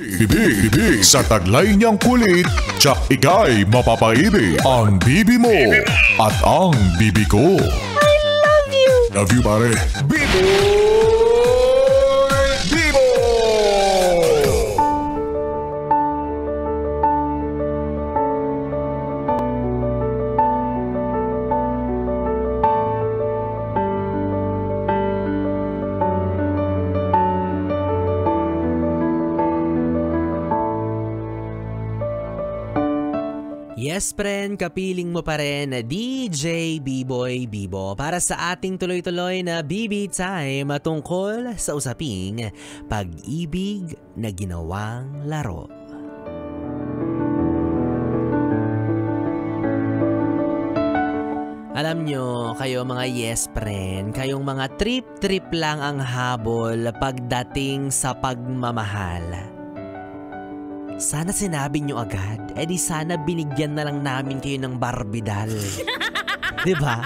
Bibig sa taglay niyang kulit, tsak ika'y mapapaibig. Ang bibi mo at ang bibi ko. I love you! Love you, pare. Bibo! Bibo! Yes, friend, kapiling mo pa rin DJ B-Boy Bibo para sa ating tuloy-tuloy na BB Time tungkol sa usaping pag-ibig na ginawang laro. Alam nyo, kayo mga yes friend, kayong mga trip-trip lang ang habol pagdating sa pagmamahal. Sana sinabi nyo agad, di sana binigyan na lang namin kayo ng barbidal. Diba?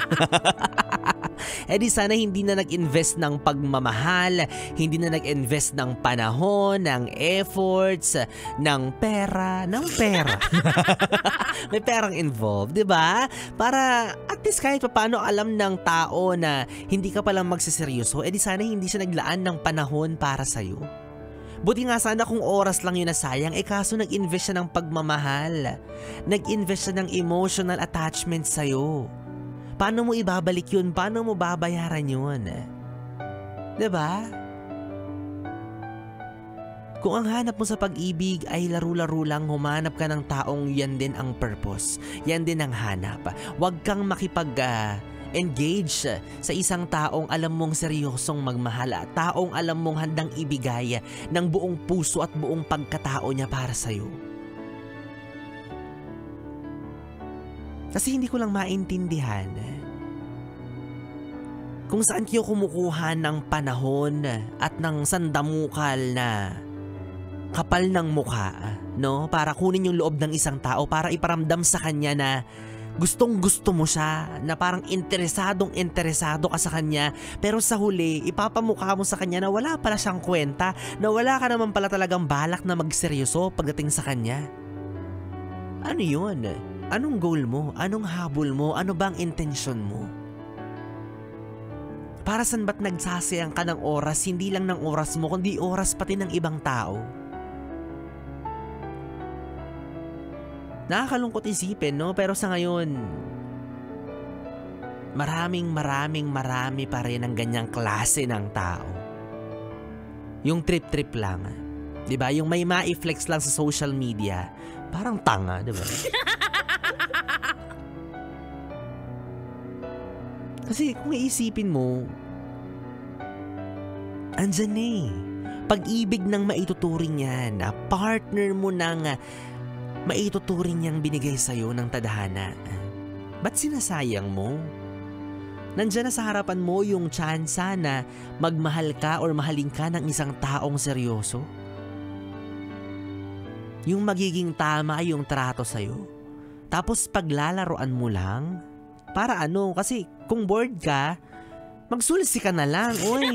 Di sana hindi na nag-invest ng pagmamahal, hindi na nag-invest ng panahon, ng efforts, ng pera. May perang involved, diba? Para at least kahit paano alam ng tao na hindi ka palang magsiseryoso, di sana hindi siya naglaan ng panahon para sa'yo. Buti nga sana kung oras lang yun na sayang, kaso nag-invest siya ng pagmamahal. Nag-invest siya ng emotional attachment sa'yo. Paano mo ibabalik yun? Paano mo babayaran yun? Diba? Kung ang hanap mo sa pag-ibig ay laro-laro lang, humanap ka ng taong yan din ang purpose. Yan din ang hanap. Huwag kang engage sa isang taong alam mong seryosong magmahal at taong alam mong handang ibigay ng buong puso at buong pagkatao niya para sa'yo. Kasi hindi ko lang maintindihan kung saan kayo kumukuha ng panahon at ng sandamukal na kapal ng mukha, no? Para kunin yung loob ng isang tao, para iparamdam sa kanya na gustong-gusto mo siya, na parang interesado ka sa kanya, pero sa huli, ipapamukha mo sa kanya na wala pala siyang kwenta, na wala ka naman pala talagang balak na magseryoso pagdating sa kanya. Ano yun? Anong goal mo? Anong habol mo? Ano bang intensyon mo? Para saan ba't nagsasayang ka ng oras, hindi lang ng oras mo, kundi oras pati ng ibang tao? Nakakalungkot isipin, no? Pero sa ngayon, marami pa rin ang ganyang klase ng tao. Yung trip-trip lang. Diba? Yung may ma-flex lang sa social media. Parang tanga, diba? Kasi kung iisipin mo, andyan pag-ibig ng maituturing yan, partner mo ng maituturing niyang binigay sa'yo ng tadhana. Ba't sinasayang mo? Nandiyan na sa harapan mo yung tsansa na magmahal ka or mahalin ka ng isang taong seryoso. Yung magiging tama yung trato sa'yo. Tapos paglalaroan mo lang, para ano? Kasi kung bored ka, magsulsi ka na lang, oy.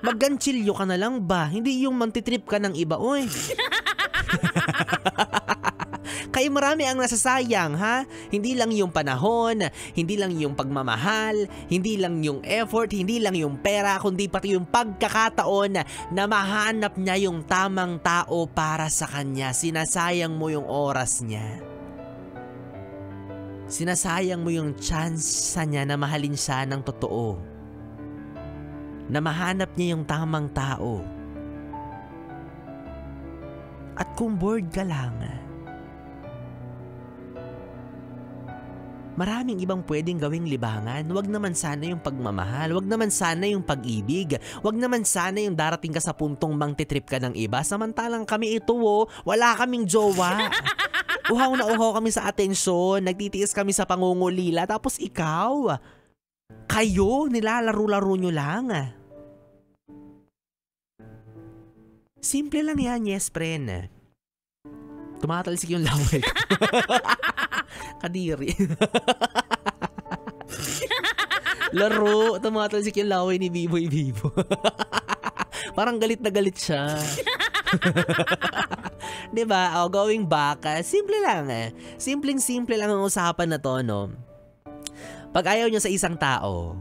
Magganchilyo ka na lang ba? Hindi yung mantitrip ka ng iba, oy. Kaya marami ang nasasayang, ha? Hindi lang yung panahon, hindi lang yung pagmamahal, hindi lang yung effort, hindi lang yung pera, kundi pati yung pagkakataon na mahanap niya yung tamang tao para sa kanya. Sinasayang mo yung oras niya. Sinasayang mo yung chance niya na mahalin siya ng totoo. Na mahanap niya yung tamang tao. At kung bored ka lang, maraming ibang pwedeng gawing libangan. Huwag naman sana yung pagmamahal. Huwag naman sana yung pag-ibig. Huwag naman sana yung darating ka sa puntong mangtitrip ka ng iba. Samantalang kami ito, wala kaming jowa. Uhaw na uhaw kami sa atensyon. Nagtitiis kami sa pangungulila. Tapos ikaw, kayo, nilalaro-laro nyo lang. Simple lang yan, yes, friend. Tumatalsik yung laway. Kadiri. Laro, tumatalsik yung laway ni Biboy Bibo. Parang galit na galit siya. Diba? O, going back, simple lang Simpleng-simple lang ang usapan na to, no? Pag ayaw nyo sa isang tao,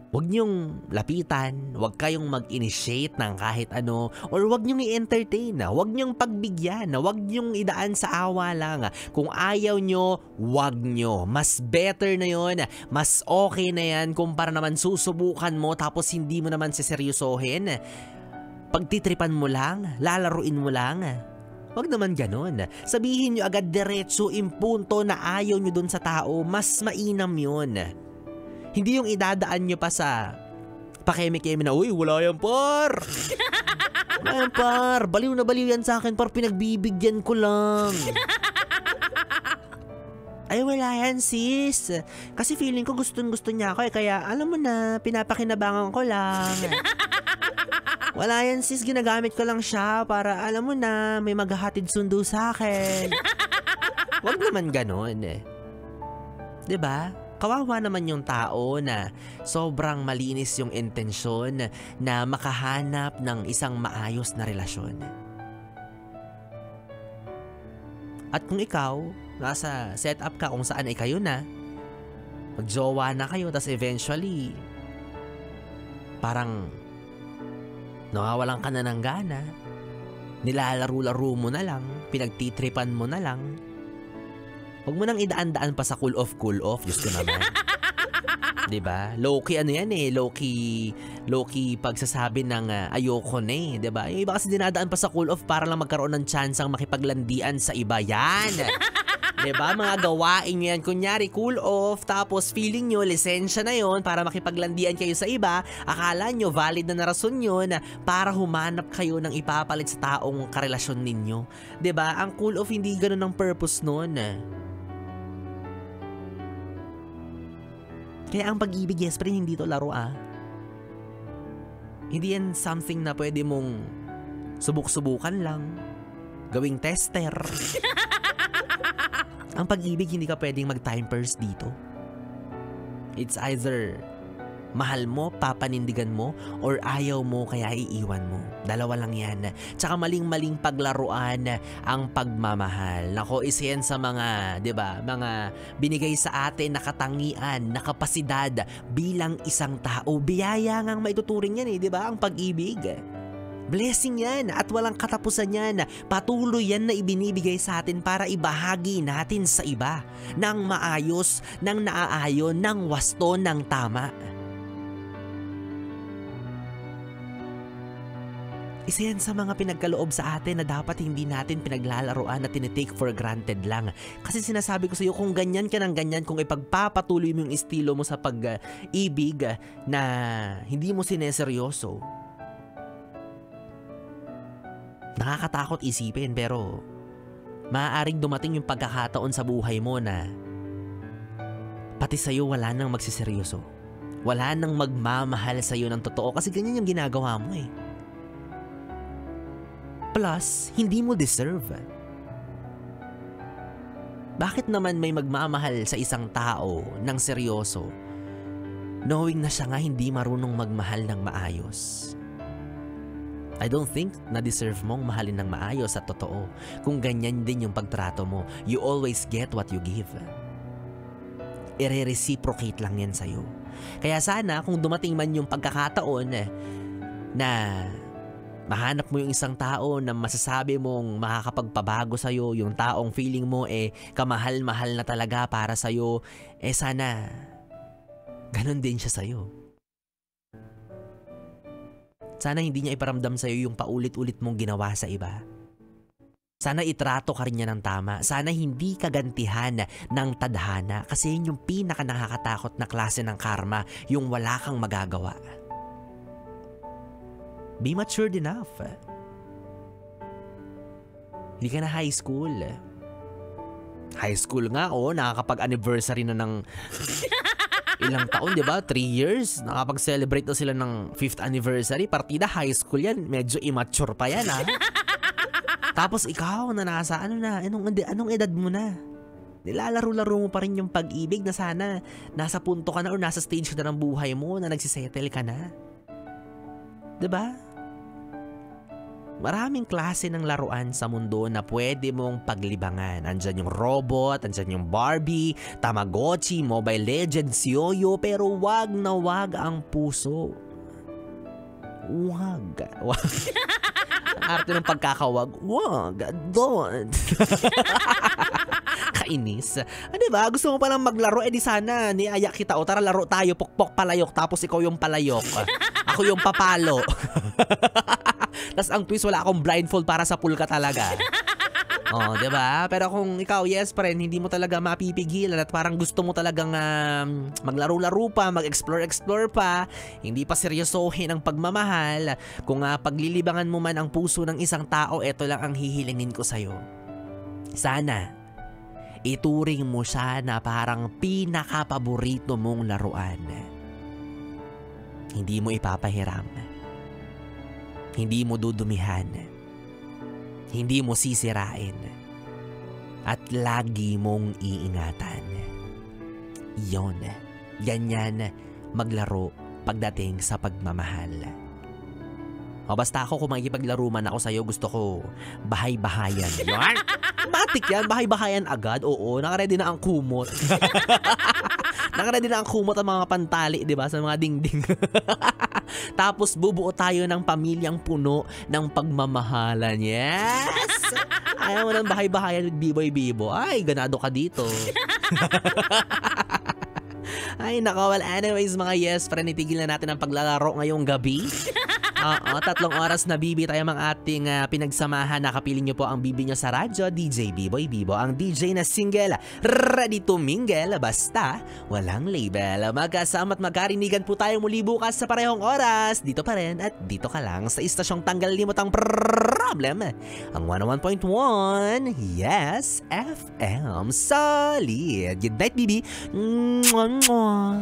huwag niyong lapitan, huwag kayong mag-initiate ng kahit ano, or huwag niyong i-entertain, huwag niyong pagbigyan, huwag niyong idaan sa awa lang. Kung ayaw niyo, huwag niyo. Mas better na yon, mas okay na yan kumpara naman susubukan mo tapos hindi mo naman siseryosohin. Pagtitripan mo lang, lalaruin mo lang. Huwag naman ganon. Sabihin niyo agad diretso, impunto na ayaw niyo dun sa tao, mas mainam yun. Hindi yung idadaan nyo pa sa pakeme-keme na, uy, wala yan, par. Wala yan, par. Baliw na baliw yan sa akin, par. Pinagbibigyan ko lang. Ay, wala yan, sis. Kasi feeling ko gustong-gusto niya ako kaya alam mo na, pinapakinabangan ko lang. Wala yan, sis. Ginagamit ko lang siya para alam mo na, may maghahatid sundo sa akin. Huwag naman ganon. Diba? Kawawa naman yung tao na sobrang malinis yung intensyon na makahanap ng isang maayos na relasyon. At kung ikaw, nasa setup ka kung saan ay kayo na, magjowa na kayo, tas eventually, parang nawawalan ka na ng gana, nilalaro-laro mo na lang, pinagtitripan mo na lang, huwag mo nang idaan-daan pa sa cool off. Diyos ko naman. Diba? Low-key ano yan low-key pagsasabi ng ayoko na diba? Yung iba kasi dinadaan pa sa cool off para lang magkaroon ng chance ang makipaglandian sa iba. Yan! Diba? Mga gawain nyo yan. Kunyari, cool off, tapos feeling nyo, lisensya na yon para makipaglandian kayo sa iba. Akala nyo, valid na rason yun para humanap kayo ng ipapalit sa taong karelasyon ninyo. Diba? Ang cool off, hindi ganun ang purpose nun. Kaya ang pag-ibig, yes, pero hindi to laro Hindi yan something na pwede mong subuk-subukan lang, gawing tester. Ang pag-ibig, hindi ka pwedeng mag-time first dito. It's either mahal mo, papanindigan mo, or ayaw mo kaya iiwan mo. Dalawa lang yan. Tsaka maling-maling paglaruan ang pagmamahal. Nako, isa yan sa mga, diba, mga binigay sa atin na katangian, na kapasidad bilang isang tao. Biyaya ngang maituturing yan diba, ang pag-ibig. Blessing yan at walang katapusan yan. Patuloy yan na ibinibigay sa atin para ibahagi natin sa iba ng maayos, ng naaayon, ng wasto, ng tama. Isa yan sa mga pinagkaloob sa atin na dapat hindi natin pinaglalaroan at tinitake for granted lang. Kasi sinasabi ko sa iyo, kung ganyan ka ng ganyan, kung ipagpapatuloy mo yung estilo mo sa pag-ibig na hindi mo sineseryoso, nakakatakot isipin pero maaaring dumating yung pagkakataon sa buhay mo na pati sa'yo wala nang magsiseryoso. Wala nang magmamahal sa'yo ng totoo kasi ganyan yung ginagawa mo Plus, hindi mo deserve. Bakit naman may magmamahal sa isang tao ng seryoso, knowing na siya nga hindi marunong magmahal ng maayos? I don't think na deserve mong mahalin ng maayos at totoo kung ganyan din yung pagtrato mo. You always get what you give. I-reciprocate lang yan sa'yo. Kaya sana kung dumating man yung pagkakataon na mahanap mo yung isang tao na masasabi mong makakapagpabago sa'yo, yung taong feeling mo kamahal-mahal na talaga para sa'yo, sana ganun din siya sa'yo. Sana hindi niya iparamdam sa'yo yung paulit-ulit mong ginawa sa iba. Sana itrato ka rin niya ng tama. Sana hindi ka gantihan ng tadhana kasi yun yung pinaka nakakatakot na klase ng karma, yung wala kang magagawa. Be matured enough. Hindi ka na high school. High school nga, nakakapag-anniversary na ng ilang taon, di ba? 3 years. Nakapag-celebrate na sila ng 5th anniversary. Partida, high school yan. Medyo immature pa yan, Tapos ikaw na nasa, anong edad mo na? Nilalaro-laro mo pa rin yung pag-ibig na sana nasa punto ka na or nasa stage ka na ng buhay mo na nagsisettle ka na. Diba? Maraming klase ng laruan sa mundo na pwede mong paglibangan. Andyan yung robot, andyan yung Barbie, Tamagotchi, Mobile Legends, Yoyo, pero wag na wag ang puso. Wag. Ang arte ng pagkakawag. Wag. Don't. Kainis. Diba? Gusto mo palang maglaro, di sana niaya kita. O tara laro tayo, pokpok palayok, tapos ikaw yung palayok. Ako yung papalo. Tapos ang twist, wala akong blindfold para sa pool ka talaga. Diba? Pero kung ikaw, yes friend, hindi mo talaga mapipigilan at parang gusto mo talagang maglaro-laro pa, mag-explore pa, hindi pa seryosohin ang pagmamahal, kung paglilibangan mo man ang puso ng isang tao, eto lang ang hihilingin ko sa'yo. Sana, ituring mo siya na parang pinaka-paborito mong laruan. Hindi mo ipapahiram. Hindi mo dudumihan. Hindi mo sisirain. At lagi mong iingatan. Yon. Ganyan maglaro pagdating sa pagmamahal. Basta ako kung makikipaglaro man ako sa'yo, gusto ko bahay-bahayan. Yan. Matik yan, bahay-bahayan agad. Oo, nakaredy na ang kumot. Nakaredy na ang kumot ang mga pantali, di ba? Sa mga dingding. Tapos bubuo tayo ng pamilyang puno ng pagmamahalan. Yes! Ayaw mo ng bahay-bahayan with Biboy-Bibo. Ay, ganado ka dito. Ay, nako. Well, anyways, mga yes friend, itigil na natin ang paglalaro ngayong gabi. 3 oras na bibi tayo mga ating pinagsamahan. Nakapiling nyo po ang bibi nyo sa radyo, DJ Biboy-Bibo, ang DJ na single, ready to mingle, basta walang label. Magkasama at magkarinigan po tayo muli bukas sa parehong oras. Dito pa rin at dito ka lang sa istasyong tanggal limotang problem, ang 101.1 Yes FM Solid. Good night, bibi. Mwah, mwah.